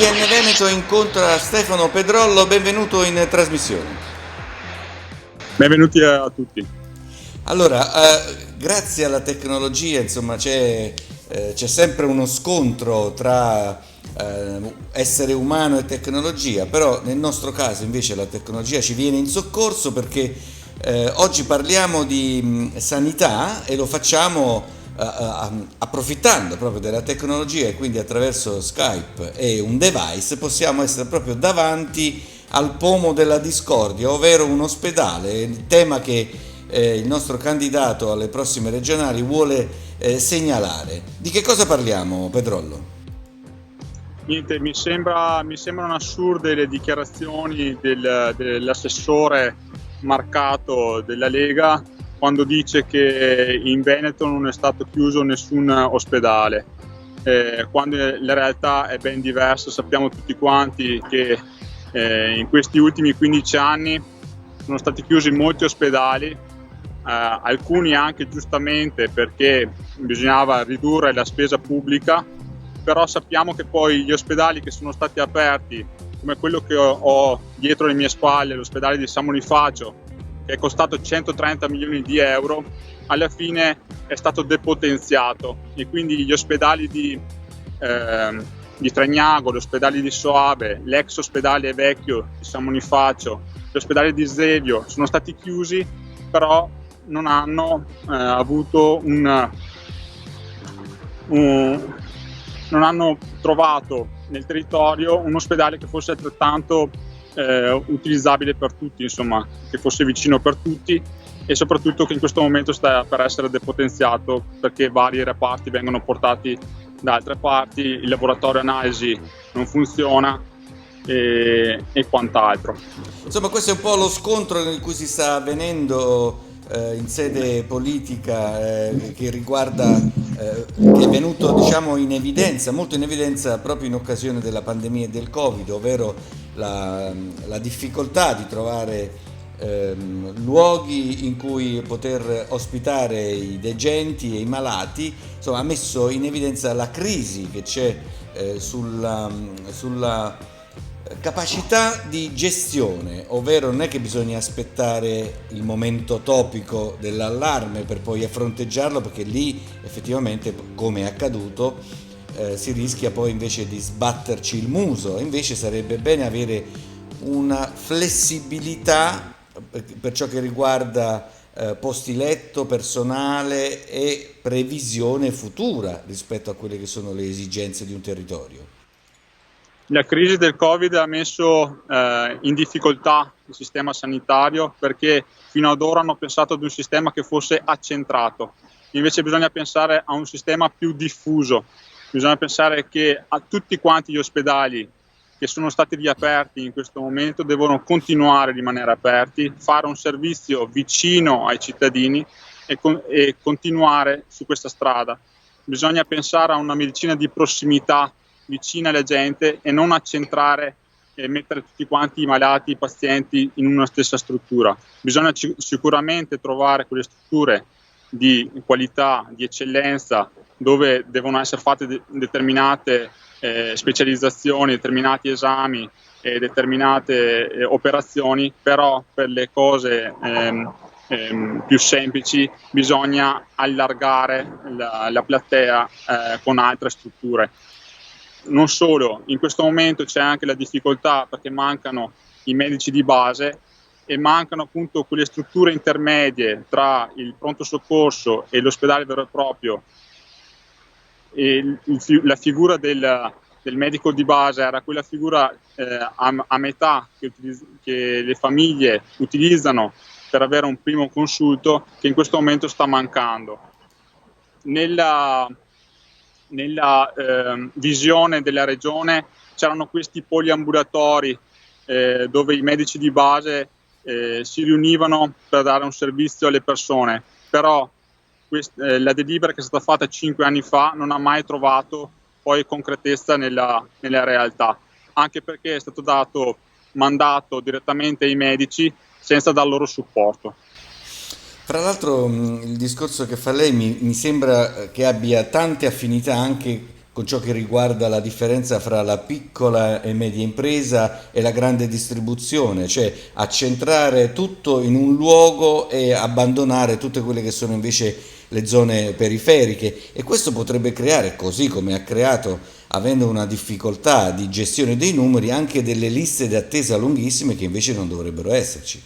ADN Veneto incontra Stefano Pedrollo, benvenuto in trasmissione. Benvenuti a tutti. Allora, grazie alla tecnologia, insomma, c'è sempre uno scontro tra essere umano e tecnologia, però nel nostro caso invece la tecnologia ci viene in soccorso perché oggi parliamo di sanità e lo facciamo approfittando proprio della tecnologia, e quindi attraverso Skype e un device possiamo essere proprio davanti al pomo della discordia, ovvero un ospedale, il tema che il nostro candidato alle prossime regionali vuole segnalare. Di che cosa parliamo, Pedrollo? Niente, mi sembrano assurde le dichiarazioni dell'assessore marcato della Lega quando dice che in Veneto non è stato chiuso nessun ospedale, quando la realtà è ben diversa. Sappiamo tutti quanti che in questi ultimi 15 anni sono stati chiusi molti ospedali, alcuni anche giustamente perché bisognava ridurre la spesa pubblica, però sappiamo che poi gli ospedali che sono stati aperti, come quello che ho dietro le mie spalle, l'ospedale di San Bonifacio, che è costato 130 milioni di euro, alla fine è stato depotenziato, e quindi gli ospedali di Tragnago, l'ospedale di Soave, l'ex ospedale vecchio di San Bonifacio, l'ospedale di Zevio sono stati chiusi, però non hanno avuto non hanno trovato nel territorio un ospedale che fosse altrettanto utilizzabile per tutti, insomma, che fosse vicino per tutti, e soprattutto che in questo momento sta per essere depotenziato perché vari reparti vengono portati da altre parti, il laboratorio analisi non funziona e quant'altro. Insomma, questo è un po' lo scontro in cui si sta avvenendo in sede politica, che riguarda, che è venuto, diciamo, in evidenza, molto in evidenza proprio in occasione della pandemia e del Covid, ovvero la difficoltà di trovare luoghi in cui poter ospitare i degenti e i malati. Insomma, ha messo in evidenza la crisi che c'è sulla capacità di gestione, ovvero non è che bisogna aspettare il momento topico dell'allarme per poi fronteggiarlo, perché lì effettivamente, come è accaduto, si rischia poi invece di sbatterci il muso. Invece sarebbe bene avere una flessibilità per ciò che riguarda posti letto, personale e previsione futura rispetto a quelle che sono le esigenze di un territorio. La crisi del Covid ha messo in difficoltà il sistema sanitario, perché fino ad ora hanno pensato ad un sistema che fosse accentrato. Invece bisogna pensare a un sistema più diffuso. Bisogna pensare che a tutti quanti gli ospedali che sono stati riaperti in questo momento devono continuare a rimanere aperti, fare un servizio vicino ai cittadini e continuare su questa strada. Bisogna pensare a una medicina di prossimità vicina alla gente e non accentrare e mettere tutti quanti i malati, i pazienti in una stessa struttura. Bisogna sicuramente trovare quelle strutture di qualità, di eccellenza, dove devono essere fatte determinate specializzazioni, determinati esami e determinate operazioni, però per le cose più semplici bisogna allargare la platea con altre strutture. Non solo, in questo momento c'è anche la difficoltà perché mancano i medici di base e mancano appunto quelle strutture intermedie tra il pronto soccorso e l'ospedale vero e proprio. E la figura del medico di base era quella figura a metà che le famiglie utilizzano per avere un primo consulto, che in questo momento sta mancando. Nella visione della regione c'erano questi poliambulatori dove i medici di base si riunivano per dare un servizio alle persone, però la delibera che è stata fatta 5 anni fa non ha mai trovato poi concretezza nella realtà, anche perché è stato dato mandato direttamente ai medici senza dar loro supporto. Fra l'altro il discorso che fa lei mi sembra che abbia tante affinità anche con ciò che riguarda la differenza fra la piccola e media impresa e la grande distribuzione, cioè accentrare tutto in un luogo e abbandonare tutte quelle che sono invece le zone periferiche, e questo potrebbe creare, così come ha creato, avendo una difficoltà di gestione dei numeri, anche delle liste d'attesa lunghissime che invece non dovrebbero esserci.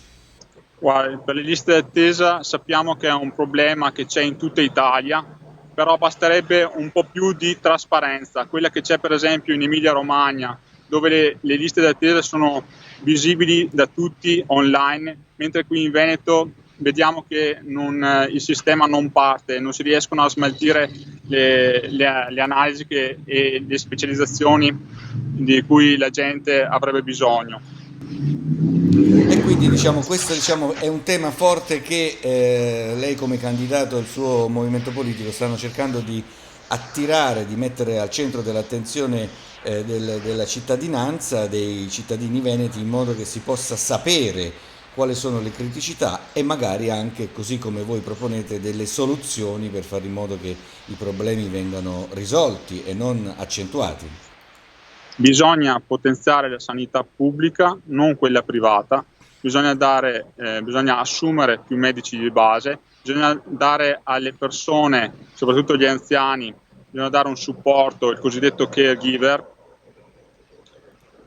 Guarda, per le liste d'attesa sappiamo che è un problema che c'è in tutta Italia, però basterebbe un po' più di trasparenza, quella che c'è per esempio in Emilia-Romagna, dove le liste d'attesa sono visibili da tutti online, mentre qui in Veneto vediamo che il sistema non parte, non si riescono a smaltire le analisi e le specializzazioni di cui la gente avrebbe bisogno. E quindi diciamo, questo diciamo, è un tema forte che lei come candidato e il suo movimento politico stanno cercando di attirare, di mettere al centro dell'attenzione della cittadinanza, dei cittadini veneti, in modo che si possa sapere quali sono le criticità e magari anche, così come voi proponete, delle soluzioni per fare in modo che i problemi vengano risolti e non accentuati. Bisogna potenziare la sanità pubblica, non quella privata, bisogna assumere più medici di base, bisogna dare alle persone, soprattutto agli anziani, bisogna dare un supporto, il cosiddetto caregiver,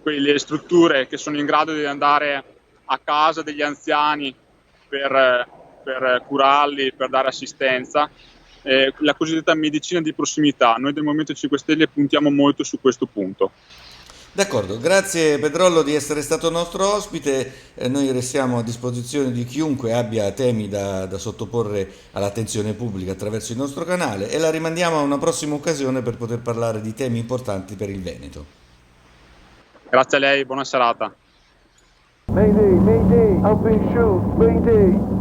quelle strutture che sono in grado di andare a casa degli anziani per curarli, per dare assistenza, la cosiddetta medicina di prossimità. Noi del Movimento 5 Stelle puntiamo molto su questo punto. D'accordo, grazie Pedrollo di essere stato nostro ospite. Noi restiamo a disposizione di chiunque abbia temi da sottoporre all'attenzione pubblica attraverso il nostro canale, e la rimandiamo a una prossima occasione per poter parlare di temi importanti per il Veneto. Grazie a lei, buona serata. Mayday, Mayday, open shoot, Mayday.